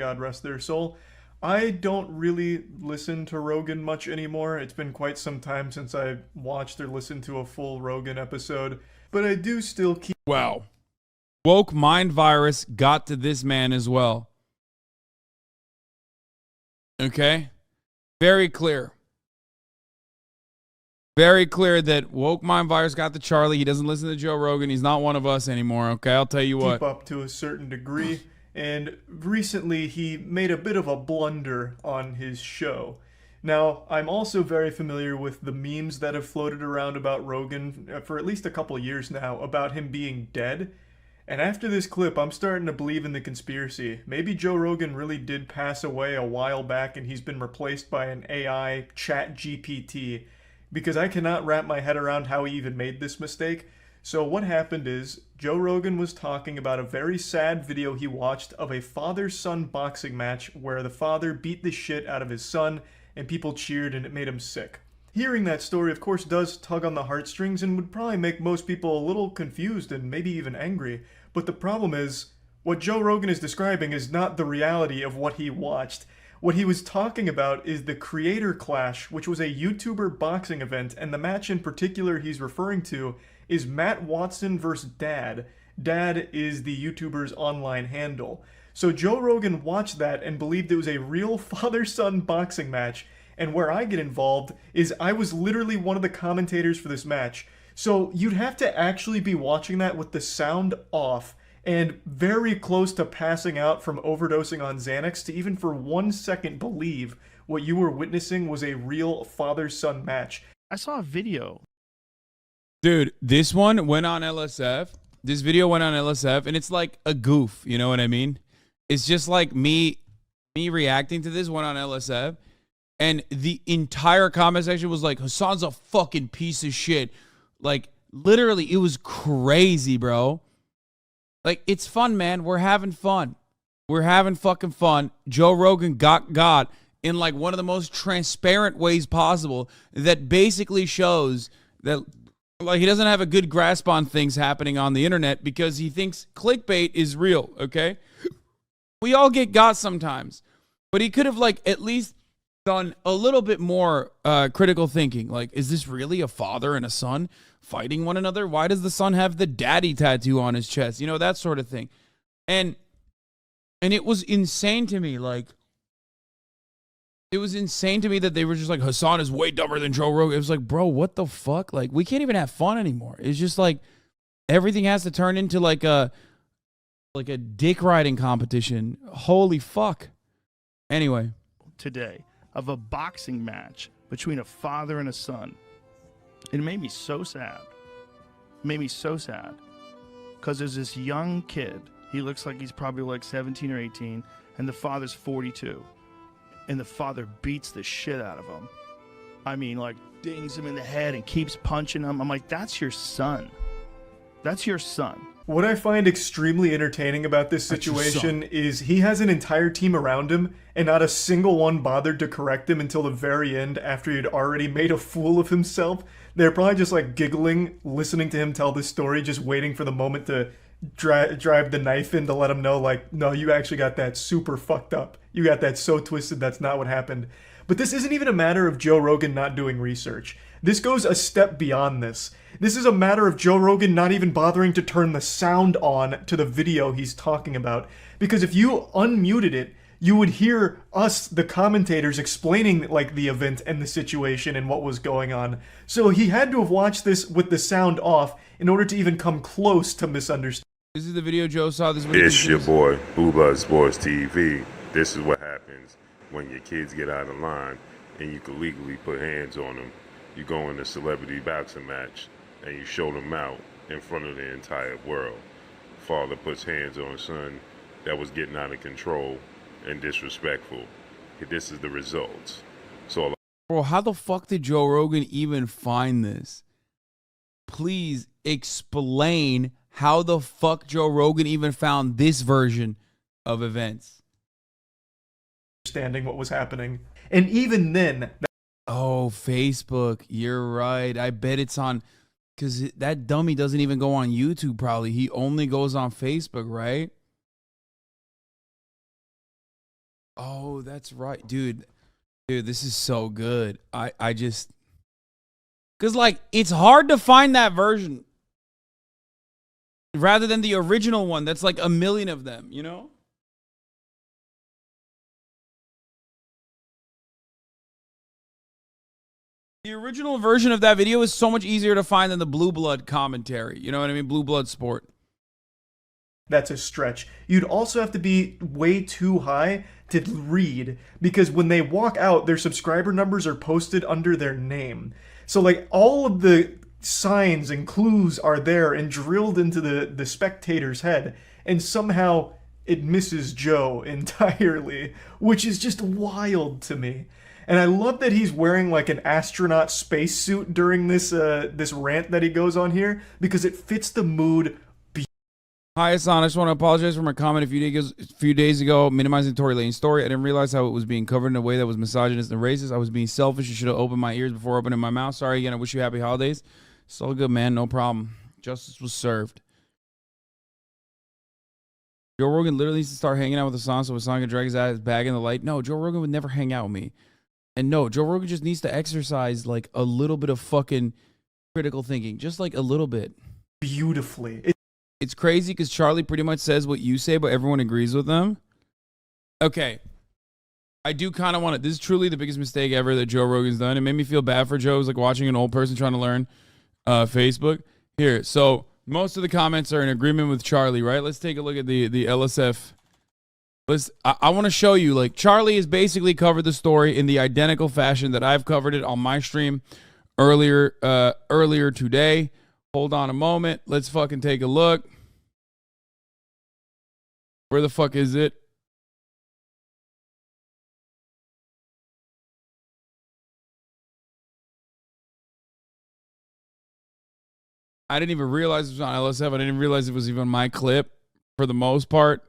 God rest their soul. I don't really listen to Rogan much anymore. It's been quite some time since I watched or listened to a full Rogan episode, but I do still keep. Wow. Woke mind virus got to this man as well. Okay? Very clear. Very clear that woke mind virus got to Charlie. He doesn't listen to Joe Rogan. He's not one of us anymore, okay? I'll tell you what. Keep up to a certain degree. And recently he made a bit of a blunder on his show. Now, I'm also very familiar with the memes that have floated around about Rogan for at least a couple years now about him being dead. And after this clip, I'm starting to believe in the conspiracy. Maybe Joe Rogan really did pass away a while back and he's been replaced by an AI chat GPT, because I cannot wrap my head around how he even made this mistake. So what happened is, Joe Rogan was talking about a very sad video he watched of a father-son boxing match where the father beat the shit out of his son and people cheered and it made him sick. Hearing that story, of course, does tug on the heartstrings and would probably make most people a little confused and maybe even angry. But the problem is, what Joe Rogan is describing is not the reality of what he watched. What he was talking about is the Creator Clash, which was a YouTuber boxing event, and the match in particular he's referring to is Matt Watson versus Dad. Dad is the YouTuber's online handle. So Joe Rogan watched that and believed it was a real father-son boxing match, and where I get involved is I was literally one of the commentators for this match. So you'd have to actually be watching that with the sound off and very close to passing out from overdosing on Xanax to even for 1 second believe what you were witnessing was a real father-son match. I saw a video. Dude, this one went on LSF. This video went on LSF, and it's like a goof. You know what I mean? It's just like me reacting to this went on LSF, and the entire comment section was like, Hasan's a fucking piece of shit. Like, literally, it was crazy, bro. Like, it's fun, man. We're having fun. We're having fucking fun. Joe Rogan got in, like, one of the most transparent ways possible that basically shows that, like, he doesn't have a good grasp on things happening on the internet because he thinks clickbait is real, okay? We all get got sometimes. But he could have, like, at least done a little bit more critical thinking. Like, is this really a father and a son fighting one another? Why does the son have the daddy tattoo on his chest? You know, that sort of thing. And it was insane to me. Like, it was insane to me that they were just like, Hasan is way dumber than Joe Rogan. It was like, bro, what the fuck? Like, we can't even have fun anymore. It's just like everything has to turn into like a dick riding competition. Holy fuck. Anyway. Today of a boxing match between a father and a son. It made me so sad. It made me so sad. Because there's this young kid. He looks like he's probably like 17 or 18. And the father's 42. And the father beats the shit out of him. I mean, like, dings him in the head and keeps punching him. I'm like, that's your son. That's your son. What I find extremely entertaining about this situation is he has an entire team around him, and not a single one bothered to correct him until the very end after he had already made a fool of himself. They're probably just like giggling, listening to him tell this story, just waiting for the moment to drive the knife in to let him know, like, no, you actually got that super fucked up. You got that so twisted, that's not what happened. But this isn't even a matter of Joe Rogan not doing research. This goes a step beyond this. This is a matter of Joe Rogan not even bothering to turn the sound on to the video he's talking about. Because if you unmuted it, you would hear us, the commentators, explaining like the event and the situation and what was going on. So he had to have watched this with the sound off in order to even come close to misunderstanding. This is the video Joe saw. It's your boy, Booba Sports TV. This is what happens when your kids get out of line and you can legally put hands on them. You go in a celebrity boxing match and you show them out in front of the entire world. Father puts hands on son that was getting out of control and disrespectful. This is the results. So, bro, how the fuck did Joe Rogan even find this? Please explain how the fuck Joe Rogan even found this version of events. Understanding what was happening. And even then... Oh, Facebook. You're right. I bet it's on... Because that dummy doesn't even go on YouTube, probably. He only goes on Facebook, right? Oh, that's right, dude. Dude, this is so good. I just, cause like it's hard to find that version rather than the original one. That's like a million of them, you know? The original version of that video is so much easier to find than the Blue Blood commentary. You know what I mean? Blue Blood Sport. That's a stretch. You'd also have to be way too high to read, because when they walk out, their subscriber numbers are posted under their name. So like all of the signs and clues are there and drilled into the spectator's head, and somehow it misses Joe entirely, which is just wild to me. And I love that he's wearing like an astronaut spacesuit during this rant that he goes on here, because it fits the mood. Hi, Hasan. I just want to apologize for my comment a few days ago, minimizing Tory Lane's story. I didn't realize how it was being covered in a way that was misogynist and racist. I was being selfish. You should have opened my ears before opening my mouth. Sorry again. I wish you happy holidays. It's all good, man. No problem. Justice was served. Joe Rogan literally needs to start hanging out with Hasan so Hasan can drag his ass back in the light. No, Joe Rogan would never hang out with me. And no, Joe Rogan just needs to exercise like a little bit of fucking critical thinking. Just like a little bit. Beautifully. It's crazy because Charlie pretty much says what you say, but everyone agrees with them. Okay. I do kind of want to. This is truly the biggest mistake ever that Joe Rogan's done. It made me feel bad for Joe. It was like watching an old person trying to learn Facebook. Here, so most of the comments are in agreement with Charlie, right? Let's take a look at the LSF. I want to show you, like, Charlie has basically covered the story in the identical fashion that I've covered it on my stream earlier today. Hold on a moment. Let's fucking take a look. Where the fuck is it? I didn't even realize it was on LSF. I didn't realize it was even my clip for the most part.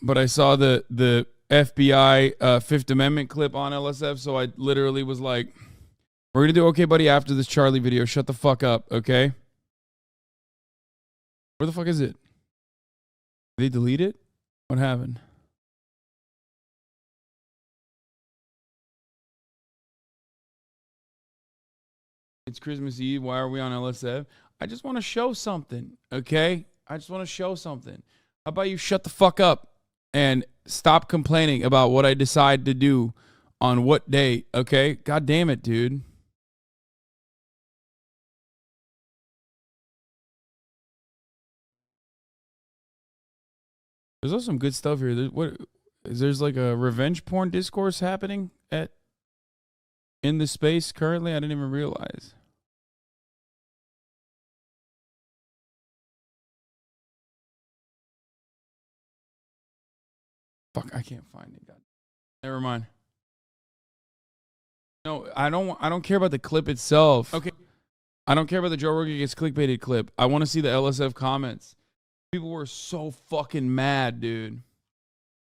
But I saw the FBI Fifth Amendment clip on LSF, so I literally was like, we're going to do Okay Buddy after this Charlie video. Shut the fuck up, okay? Where the fuck is it? Did they delete it? What happened? It's Christmas Eve. Why are we on LSF? I just want to show something, okay? I just want to show something. How about you shut the fuck up and stop complaining about what I decide to do on what day, okay? God damn it, dude. There's also some good stuff here. There's like a revenge porn discourse happening in the space currently. I didn't even realize. Fuck, I can't find it. God. Never mind. No, I don't care about the clip itself. Okay. I don't care about the Joe Rogan gets clickbaited clip. I want to see the LSF comments. People were so fucking mad, dude.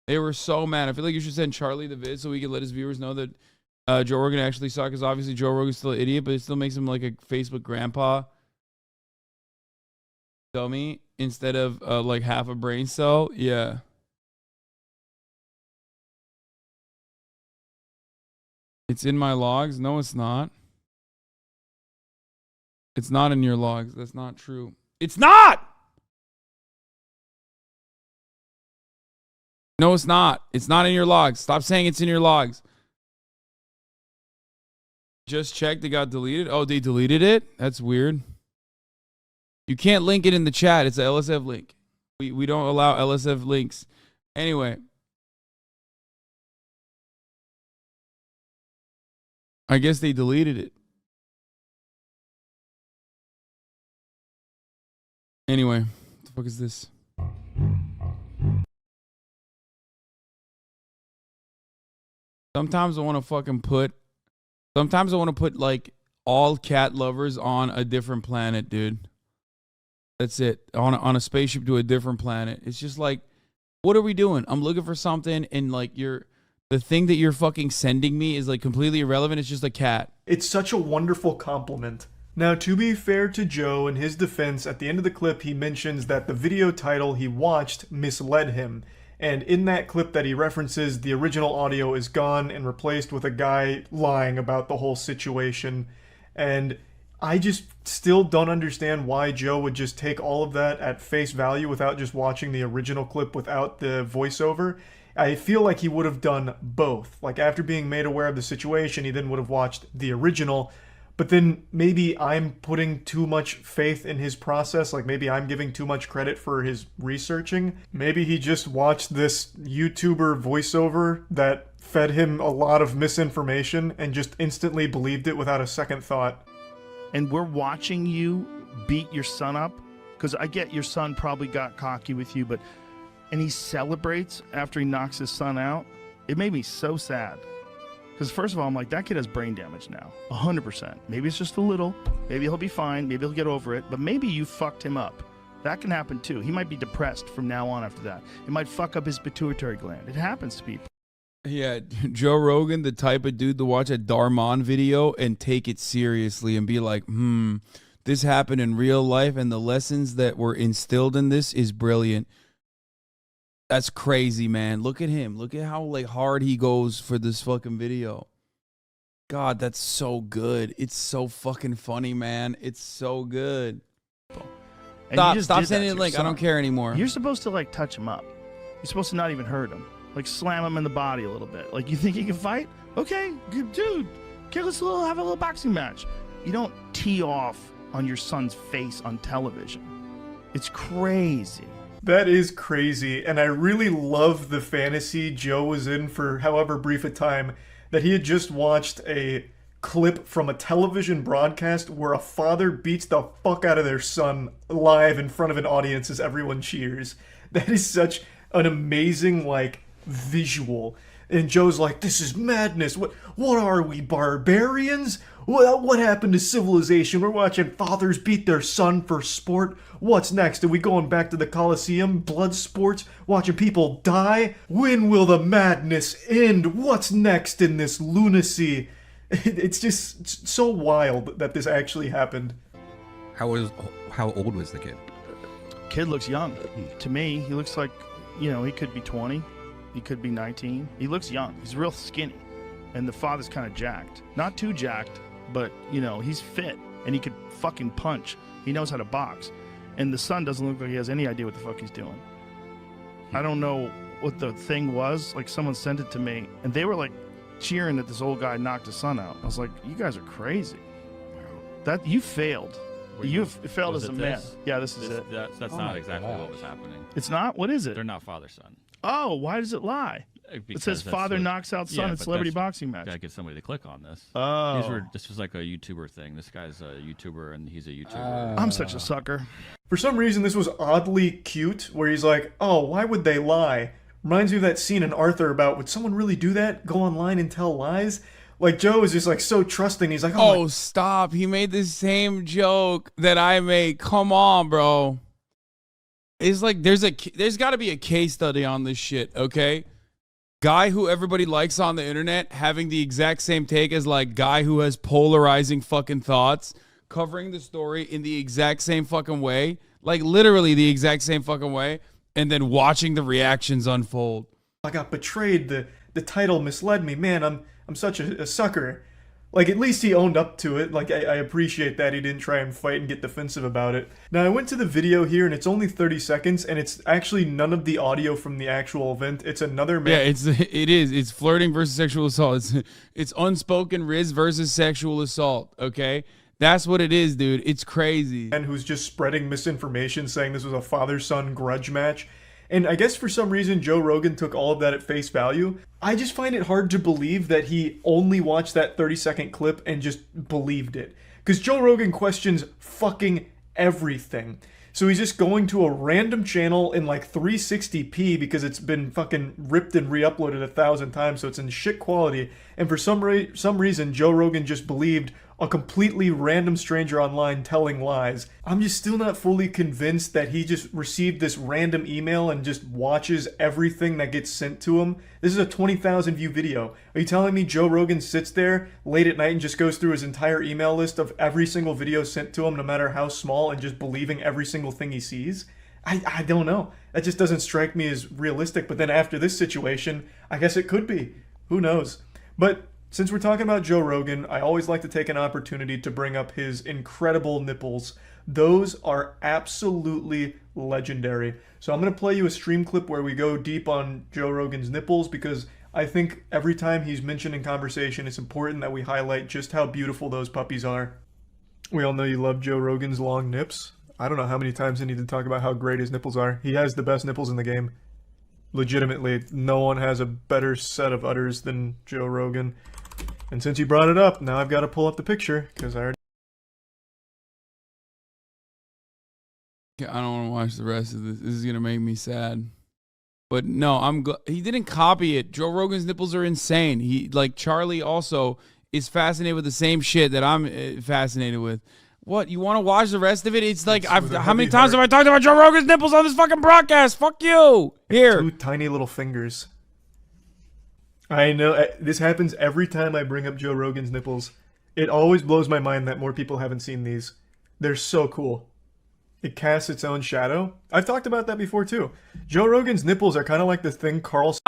They were so mad. I feel like you should send Charlie the vid so we can let his viewers know that Joe Rogan actually saw, because obviously Joe Rogan's still an idiot, but it still makes him like a Facebook grandpa dummy instead of like half a brain cell. Yeah. It's in my logs. No, it's not. It's not in your logs. That's not true. It's not! No, it's not. It's not in your logs. Stop saying it's in your logs. Just checked. It got deleted. Oh, they deleted it? That's weird. You can't link it in the chat. It's a LSF link. We don't allow LSF links. Anyway. I guess they deleted it. Anyway. What the fuck is this? Sometimes I want to put like all cat lovers on a different planet, dude. That's it. On a spaceship to a different planet. It's just like, what are we doing? I'm looking for something, and like the thing that you're fucking sending me is like completely irrelevant. It's just a cat. It's such a wonderful compliment. Now, to be fair to Joe, in his defense, at the end of the clip, he mentions that the video title he watched misled him. And in that clip that he references, the original audio is gone and replaced with a guy lying about the whole situation. And I just still don't understand why Joe would just take all of that at face value without just watching the original clip without the voiceover. I feel like he would have done both. Like, after being made aware of the situation, he then would have watched the original. But then maybe I'm putting too much faith in his process. Like, maybe I'm giving too much credit for his researching. Maybe he just watched this YouTuber voiceover that fed him a lot of misinformation and just instantly believed it without a second thought. And we're watching you beat your son up, because I get your son probably got cocky with you, and he celebrates after he knocks his son out. It made me so sad. Because first of all, I'm like, that kid has brain damage now, 100%. Maybe it's just a little. Maybe he'll be fine. Maybe he'll get over it. But maybe you fucked him up. That can happen too. He might be depressed from now on after that. It might fuck up his pituitary gland. It happens to people. Yeah, Joe Rogan, the type of dude to watch a Darman video and take it seriously and be like, this happened in real life and the lessons that were instilled in this is brilliant. That's crazy, man. Look at him. Look at how like hard he goes for this fucking video. God, that's so good. It's so fucking funny, man. It's so good. And Stop sending the link. I don't care anymore. You're supposed to like touch him up. You're supposed to not even hurt him. Like slam him in the body a little bit. Like, you think he can fight? Okay, good dude. Okay, let's have a little boxing match. You don't tee off on your son's face on television. It's crazy. That is crazy, and I really love the fantasy Joe was in for however brief a time, that he had just watched a clip from a television broadcast where a father beats the fuck out of their son live in front of an audience as everyone cheers. That is such an amazing, like, visual. And Joe's like, this is madness. What are we, barbarians? What happened to civilization? We're watching fathers beat their son for sport. What's next? Are we going back to the Coliseum? Blood sports? Watching people die? When will the madness end? What's next in this lunacy? It's just so wild that this actually happened. How old was the kid? Kid looks young. To me, he looks like, he could be 20. He could be 19. He looks young. He's real skinny. And the father's kind of jacked. Not too jacked, but, he's fit. And he could fucking punch. He knows how to box. And the son doesn't look like he has any idea what the fuck he's doing. I don't know what the thing was. Like, someone sent it to me, and they were, like, cheering that this old guy knocked his son out. I was like, you guys are crazy. That you failed. You failed as a man. Yeah, this is it. That's not exactly what was happening. It's not? What is it? They're not father-son. Oh, why does it lie? Because it says father knocks out son in celebrity boxing match. Gotta get somebody to click on this. Oh. This was like a YouTuber thing. This guy's a YouTuber, and he's a YouTuber. I'm such a sucker. For some reason, this was oddly cute, where he's like, oh, why would they lie? Reminds me of that scene in Arthur about, would someone really do that? Go online and tell lies? Like, Joe is just, like, so trusting. He's like, oh stop. He made the same joke that I made. Come on, bro. It's like there's got to be a case study on this shit, okay? Guy who everybody likes on the internet having the exact same take as, like, guy who has polarizing fucking thoughts, covering the story in the exact same fucking way, like literally the exact same fucking way, and then watching the reactions unfold. I got betrayed. The title misled me. Man, I'm such a sucker. Like, at least he owned up to it. Like, I appreciate that he didn't try and fight and get defensive about it. Now, I went to the video here, and it's only 30 seconds, and it's actually none of the audio from the actual event. It's another man. Yeah, it is. It's flirting versus sexual assault. It's unspoken riz versus sexual assault, okay? That's what it is, dude. It's crazy. And who's just spreading misinformation, saying this was a father-son grudge match. And I guess for some reason, Joe Rogan took all of that at face value. I just find it hard to believe that he only watched that 30-second clip and just believed it. Because Joe Rogan questions fucking everything. So he's just going to a random channel in like 360p because it's been fucking ripped and re-uploaded 1,000 times, so it's in shit quality. And for some reason, Joe Rogan just believed a completely random stranger online telling lies. I'm just still not fully convinced that he just received this random email and just watches everything that gets sent to him. This is a 20,000 view video. Are you telling me Joe Rogan sits there late at night and just goes through his entire email list of every single video sent to him, no matter how small, and just believing every single thing he sees? I don't know. That just doesn't strike me as realistic. But then after this situation, I guess it could be. Who knows? But since we're talking about Joe Rogan, I always like to take an opportunity to bring up his incredible nipples. Those are absolutely legendary. So I'm going to play you a stream clip where we go deep on Joe Rogan's nipples because I think every time he's mentioned in conversation, it's important that we highlight just how beautiful those puppies are. We all know you love Joe Rogan's long nips. I don't know how many times I need to talk about how great his nipples are. He has the best nipples in the game. Legitimately, no one has a better set of udders than Joe Rogan. And since you brought it up, now I've got to pull up the picture because I already... I don't want to watch the rest of this. This is gonna make me sad. But no, he didn't copy it. Joe Rogan's nipples are insane. He, like Charlie, also is fascinated with the same shit that I'm fascinated with. What, you want to watch the rest of it? It's like, how many times have I talked about Joe Rogan's nipples on this fucking broadcast? Fuck you. Here. 2 tiny little fingers. I know, this happens every time I bring up Joe Rogan's nipples. It always blows my mind that more people haven't seen these. They're so cool. It casts its own shadow. I've talked about that before too. Joe Rogan's nipples are kind of like the thing Carl...